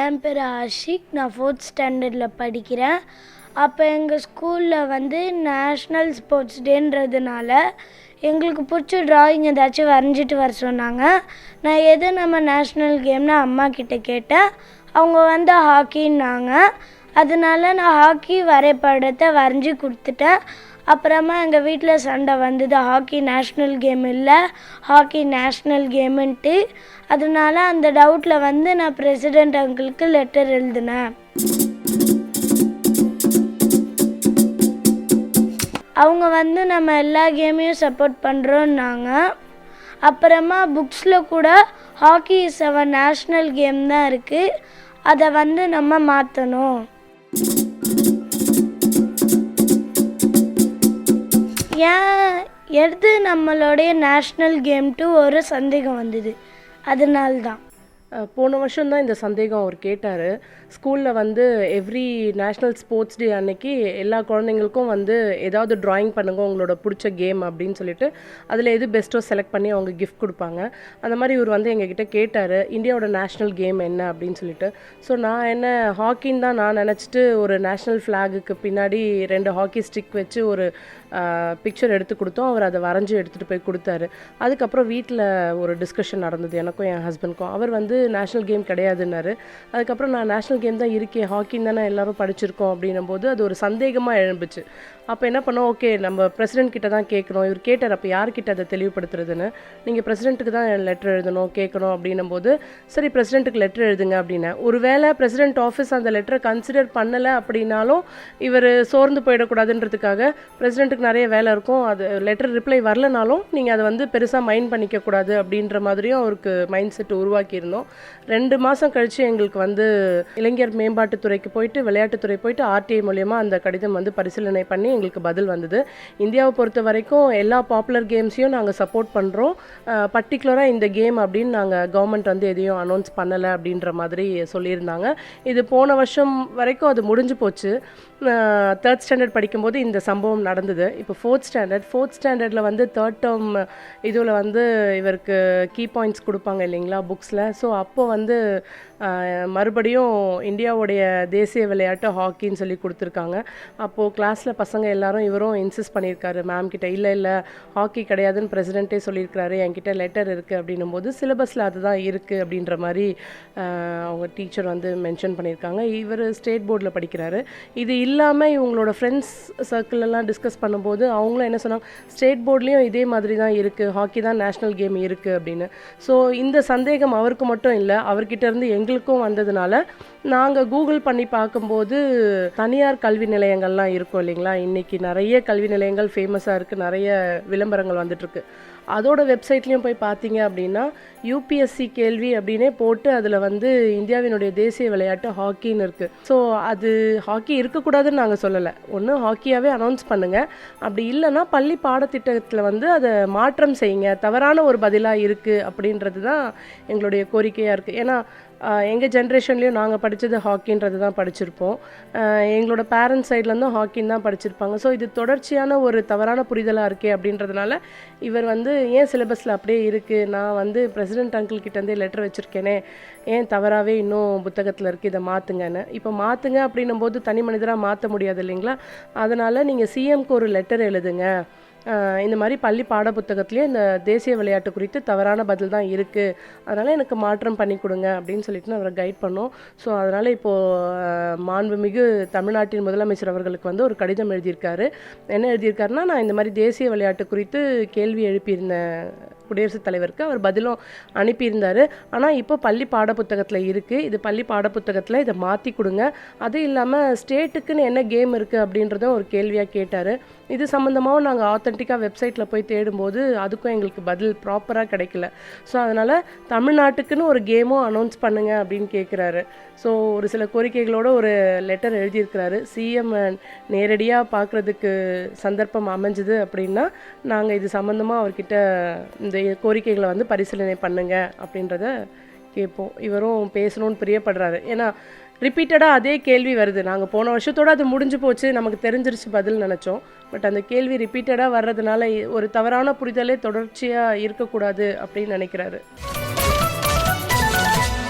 என் பேர் ஆஷிக். நான் 4th ஸ்டாண்டர்டில் படிக்கிறேன். அப்போ எங்கள் ஸ்கூலில் வந்து நேஷ்னல் ஸ்போர்ட்ஸ் டேன்றதுனால எங்களுக்கு பிடிச்ச ட்ராயிங் ஏதாச்சும் வரைஞ்சிட்டு வர சொன்னாங்க. நான் எது நம்ம நேஷ்னல் கேம்னு அம்மா கிட்டே கேட்டேன். அவங்க வந்து ஹாக்கின்னாங்க. அதனால நான் ஹாக்கி வரைபடத்தை வரைஞ்சி கொடுத்துட்டேன். அப்புறமா எங்கள் வீட்டில் சண்டை வந்தது, ஹாக்கி நேஷ்னல் கேம் இல்லை, ஹாக்கி நேஷ்னல் கேமுன்ட்டு. அதனால அந்த டவுட்டில் வந்து நான் பிரசிடெண்ட் அங்கிளுக்கு லெட்டர் எழுதினேன். அவங்க வந்து நம்ம எல்லா கேமையும் சப்போர்ட் பண்ணுறோன்னாங்க. அப்புறமா புக்ஸில் கூட hockey is our national game தான் இருக்குது, அதை வந்து நம்ம மாற்றணும். ஏன் எது நம்மளுடைய நேஷ்னல் கேம்ட்டு ஒரு சந்தேகம் வந்தது, அதனால்தான். போன வருஷம் தான் இந்த சந்தேகம் அவர் கேட்டார். ஸ்கூலில் வந்து எவ்ரி நேஷ்னல் ஸ்போர்ட்ஸ் டே அன்னைக்கு எல்லா குழந்தைங்களுக்கும் வந்து ஏதாவது ட்ராயிங் பண்ணுங்க உங்களோட பிடிச்ச கேம் அப்படின்னு சொல்லிட்டு அதில் எது பெஸ்ட்டோ செலக்ட் பண்ணி அவங்க கிஃப்ட் கொடுப்பாங்க. அந்த மாதிரி இவர் வந்து எங்ககிட்ட கேட்டார் இந்தியாவோட நேஷ்னல் கேம் என்ன அப்படின்னு சொல்லிட்டு. ஸோ நான் என்ன ஹாக்கின்னு தான் நான் நினச்சிட்டு ஒரு நேஷ்னல் ஃப்ளாகுக்கு பின்னாடி 2 ஹாக்கி ஸ்டிக் வச்சு ஒரு பிக்சர் எடுத்து கொடுத்தோம். அவர் அதை வரைஞ்சி எடுத்துகிட்டு போய் கொடுத்தாரு. அதுக்கப்புறம் வீட்டில் ஒரு டிஸ்கஷன் நடந்தது எனக்கும் என் ஹஸ்பண்ட்க்கும். அவர் வந்து நேஷ்னல் கேம் கிடையாதுன்னாரு. அதுக்கப்புறம் நான் நேஷ்னல் கேம் தான் இருக்கே, ஹாக்கின்னு தானே எல்லாரும் படிச்சிருக்கோம் அப்படின்னும் போது அது ஒரு சந்தேகமாக எழும்புச்சு. அப்போ என்ன பண்ணோம், ஓகே நம்ம பிரசிடென்ட் கிட்ட தான் கேட்கணும். இவர் கேட்டார் அப்போ யார்கிட்ட அதை தெளிவுபடுத்துறதுன்னு. நீங்கள் பிரசிடென்ட்டுக்கு தான் லெட்டர் எழுதணும் கேட்கணும் அப்படின்னும் போது சரி பிரசிடென்ட்டுக்கு லெட்டர் எழுதுங்க அப்படின்னா, ஒரு வேளை பிரசிடென்ட் ஆஃபீஸ் அந்த லெட்டரை கன்சிடர் பண்ணலை அப்படின்னாலும் இவர் சோர்ந்து போயிடக்கூடாதுன்றதுக்காக பிரசிடென்ட்டுக்கு நிறைய வேலை இருக்கும், அது லெட்டர் ரிப்ளை வரலனாலும் நீங்கள் அதை வந்து பெருசாக மைண்ட் பண்ணிக்கக்கூடாது அப்படின்ற மாதிரியும் அவருக்கு மைண்ட் செட் உருவாக்கியிருந்தோம். 2 மாதம் கழித்து எங்களுக்கு வந்து இளைஞர் மேம்பாட்டுத்துறைக்கு போயிட்டு விளையாட்டுத்துறை போயிட்டு ஆர்டிஐ மூலயமா அந்த கடிதம் வந்து பரிசீலனை பண்ணி எங்களுக்கு பதில் வந்தது. இந்தியாவை பொறுத்த வரைக்கும் எல்லா பாப்புலர் கேம்ஸையும் நாங்கள் சப்போர்ட் பண்ணுறோம், பர்டிகுலராக இந்த கேம் அப்படின்னு நாங்கள் கவர்மெண்ட் வந்து எதையும் அனௌன்ஸ் பண்ணலை அப்படின்ற மாதிரி சொல்லியிருந்தாங்க. இது போன வருஷம் வரைக்கும் அது முடிஞ்சு போச்சு. 3rd ஸ்டாண்டர்ட் படிக்கும்போது இந்த சம்பவம் நடந்தது. இப்போ 4th ஸ்டாண்டர்டில் வந்து 3rd டேர்ம் இதில் வந்து இவருக்கு கீ பாயிண்ட்ஸ் கொடுப்பாங்க இல்லைங்களா புக்ஸில். ஸோ அப்போ வந்து மறுபடியும் இந்தியாவுடைய தேசிய விளையாட்டு ஹாக்கின்னு சொல்லி கொடுத்துருக்காங்க. அப்போது கிளாஸில் பசங்க எல்லாரும் இவரும் இன்சிஸ்ட் பண்ணியிருக்காரு மேம் கிட்ட, இல்லை ஹாக்கி கிடையாதுன்னு பிரசிடென்ட்டே சொல்லியிருக்கிறாரு, என்கிட்ட லெட்டர் இருக்குது அப்படின்னும் போது சிலபஸில் அதுதான் இருக்குது அப்படின்ற மாதிரி அவங்க டீச்சர் வந்து மென்ஷன் பண்ணியிருக்காங்க. இவர் ஸ்டேட் போர்டில் படிக்கிறாரு. இது இல்லாமல் இவங்களோட ஃப்ரெண்ட்ஸ் சர்க்கிளெல்லாம் டிஸ்கஸ் பண்ணும்போது அவங்களும் என்ன சொன்னாங்க, ஸ்டேட் போர்ட்லேயும் இதே மாதிரி தான் இருக்குது, ஹாக்கி தான் நேஷ்னல் கேம் இருக்குது அப்படின்னு. ஸோ இந்த சந்தேகம் அவருக்கு மட்டும் இல்லை, அவர்கிட்ட இருந்து எங்களுக்கும் வந்ததுனால நாங்கள் கூகுள் பண்ணி பார்க்கும்போது தனியார் கல்வி நிலையங்கள்லாம் இருக்கும் இல்லைங்களா, இன்றைக்கி நிறைய கல்வி நிலையங்கள் ஃபேமஸாக இருக்குது, நிறைய விளம்பரங்கள் வந்துட்டுருக்கு. அதோட வெப்சைட்லேயும் போய் பார்த்தீங்க அப்படின்னா யூபிஎஸ்சி கேள்வி அப்படின்னே போட்டு அதில் வந்து இந்தியாவினுடைய தேசிய விளையாட்டு ஹாக்கின்னு இருக்குது. ஸோ அது ஹாக்கி இருக்கக்கூடாதுன்னு நாங்கள் சொல்லலை, ஒன்று ஹாக்கியாகவே அனௌன்ஸ் பண்ணுங்கள், அப்படி இல்லைன்னா பள்ளி பாடத்திட்டத்தில் வந்து அதை மாற்றம் செய்யுங்க, தவறான ஒரு பதிலாக இருக்குது அப்படின்றது தான் எங்களுடைய கோரிக்கையாக இருக்குது. ஏன்னா எங்கள் ஜென்ரேஷன்லேயும் நாங்கள் படித்தது ஹாக்கின்றது தான் படிச்சிருப்போம், எங்களோட பேரண்ட்ஸ் சைட்லேருந்தும் ஹாக்கின்னு தான் படிச்சிருப்பாங்க. ஸோ இது தொடர்ச்சியான ஒரு தவறான புரிதலாக இருக்கே அப்படின்றதுனால இவர் வந்து ஏன் சிலபஸில் அப்படியே இருக்குது, நான் வந்து பிரசிடென்ட் அங்கிள் கிட்டேருந்தே லெட்டர் வச்சுருக்கேனே, ஏன் தவறாகவே இன்னும் புத்தகத்தில் இருக்குது, இதை மாற்றுங்கன்னு. இப்போ மாற்றுங்க அப்படின்னும் போது தனி மனிதராக மாற்ற முடியாது இல்லைங்களா, அதனால் நீங்கள் சிஎம்க்கு ஒரு லெட்டர் எழுதுங்க, இந்த மாதிரி பள்ளி பாட புத்தகத்துலேயே இந்த தேசிய விளையாட்டு குறித்து தவறான பதில் தான் இருக்குது, அதனால் எனக்கு மாற்றம் பண்ணி கொடுங்க அப்படின்னு சொல்லிட்டு அவரை கைட் பண்ணோம். ஸோ அதனால் இப்போது மாண்புமிகு தமிழ்நாட்டின் முதலமைச்சர் அவர்களுக்கு வந்து ஒரு கடிதம் எழுதியிருக்காரு. என்ன எழுதியிருக்காருன்னா, நான் இந்த மாதிரி தேசிய விளையாட்டு குறித்து கேள்வி எழுப்பியிருந்தேன் குடியரசுத் தலைவருக்கு, அவர் பதிலும் அனுப்பியிருந்தார். ஆனால் இப்போ பள்ளி பாடப்புத்தகத்தில் இருக்குது, இது பள்ளி பாடப்புத்தகத்தில் இதை மாற்றி கொடுங்க, அது இல்லாமல் ஸ்டேட்டுக்குன்னு என்ன கேம் இருக்குது அப்படின்றதும் ஒரு கேள்வியாக கேட்டார். இது சம்மந்தமாகவும் நாங்கள் ஆத்தென்டிக்காக வெப்சைட்டில் போய் தேடும்போது அதுக்கும் எங்களுக்கு பதில் ப்ராப்பராக கிடைக்கல. ஸோ அதனால் தமிழ்நாட்டுக்குன்னு ஒரு கேமும் அனௌன்ஸ் பண்ணுங்க அப்படின்னு கேட்குறாரு. ஸோ ஒரு சில கோரிக்கைகளோடு ஒரு லெட்டர் எழுதியிருக்கிறாரு. சிஎம் நேரடியாக பார்க்குறதுக்கு சந்தர்ப்பம் அமைஞ்சுது அப்படின்னா நாங்கள் இது சம்மந்தமாக அவர்கிட்ட இந்த கோரிக்கைகளை வந்து பரிசீலனை பண்ணுங்க அப்படின்றத கேட்போம். இவரும் பேசணும்னு பிரியப்படுறாரு. ஏன்னா ரிப்பீட்டடாக அதே கேள்வி வருது. நாங்கள் போன வருஷத்தோடு அது முடிஞ்சு போச்சு, நமக்கு தெரிஞ்சிருச்சு பதில் நினச்சோம். பட் அந்த கேள்வி ரிப்பீட்டடாக வர்றதுனால ஒரு தவறான புரிதலே தொடர்ச்சியாக இருக்கக்கூடாது அப்படின்னு நினைக்கிறாரு.